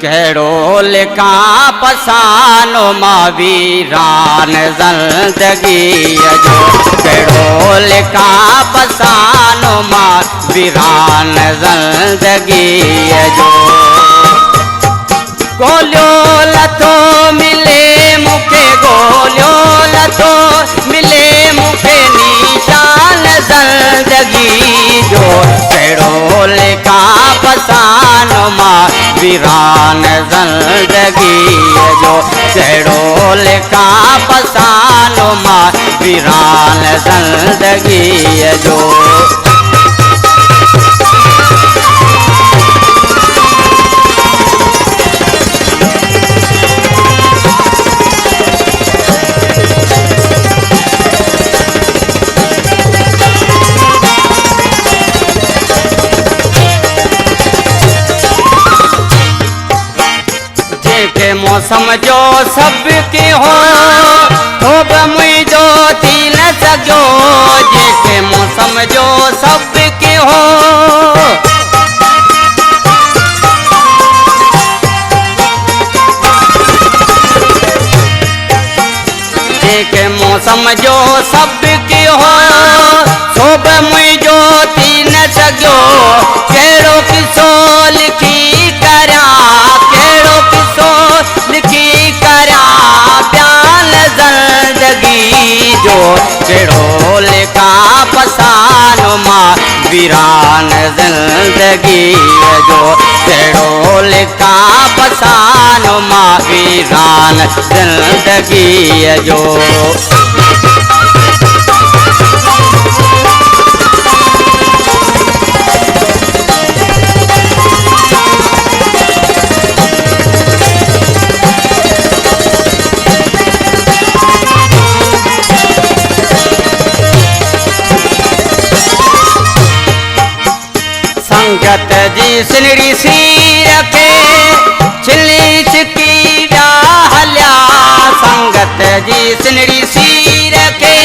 कहिड़ो लिखा पसानो मां वीरान ज़िंदगीअ जो, कहिड़ो लिखा पसानो मां वीरान ज़िंदगीअ जो। गोलियो लथो मिले मूंखे, गोलियो लथो मिले मूंखे निशान ज़िंदगी जो, कहिड़ो लिखा पसानो मां वीरान ज़िंदगीअ जो, कहिड़ो लिखा पसानो मां वीरान ज़िंदगीअ जो। मौसम जो सब के हो तो बि मुझो थी न सघियो, जेके मौसम जो सब के हो जेके मौसम जो सब के हो तो बि मुझो थी न सघियो। कहिड़ो किसो लिखी करियां, कहिड़ो किसो लिखी करियां बयान ज़िंदगी जो, कहिड़ो लिखा पसानो मां वीरान ज़िंदगीअ जो, कहिड़ो लिखा पसानो मां वीरान ज़िंदगीअ जो। संगत जी सिनड़ी सी रखे छिली छिकी विया हलिया, संगत जी सिनड़ी सी रखे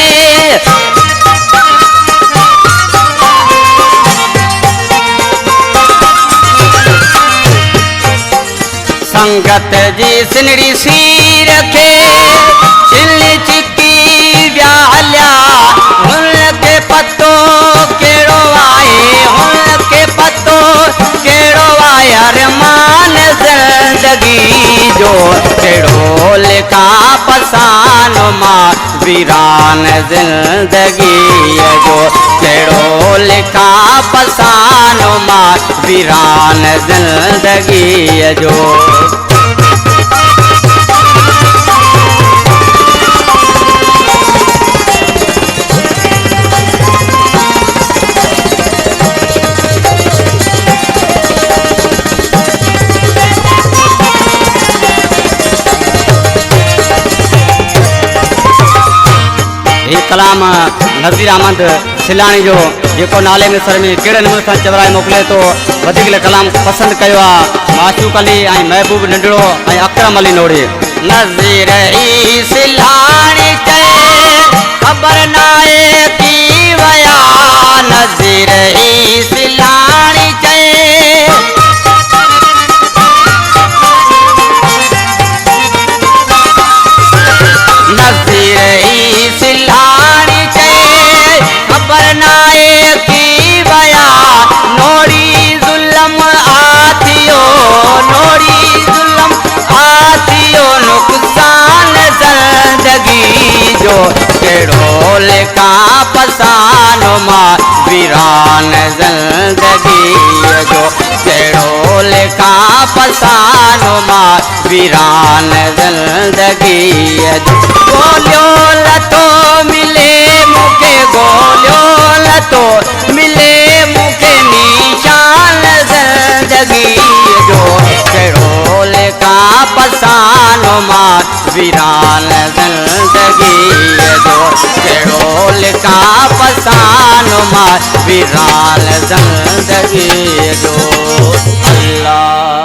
संगत जी सिनड़ी सी रखे छिली छिकी विया हलिया। हुनखे पतो कहिड़ो आहे, हुनखे पतो कहिड़ो आहे अरमान ज़िंदगी जो, कहिड़ो लिखा पसानो मां वीरान ज़िंदगीअ जो, कहिड़ो लिखा पसानो मां वीरान ज़िंदगीअ जो। कलाम नज़ीर अहमद सिलाणी जो, जेको नाले में सर में कहिड़े नमूने सां चवराए मोकिले थो, वधीक कलाम पसंदि कयो आहे माशूक अली ऐं महबूब नंढड़ो ऐं अकरम अली नोड़ी। नज़ीर ई सिलाणी चए ख़बर नाहे थी विया, नज़ीर ई सिलाणी चए नज़ीर ई सिलाणी चए ख़बर नाहे थी विया, नोड़ी ज़ुल्म आथियो, नोड़ी ज़ुल्म आथियो नुक़सान ज़िंदगी जो, कहिड़ो लिखा पसानो मां वीरान ज़िंदगीअ जो, कहिड़ो लिखा पसानो मां वीरान ज़िंदगीअ जो। गोलियो लथो मिले मूंखे, गोलियो लथो मिले मूंखे निशान ज़िंदगीअ जो, कहिड़ो लिखा पसानो मां वीरान ज़िंदगीअ जो, कहिड़ो लिखा पसानो मां वीरान ज़िंदगीअ जो। अल्लाह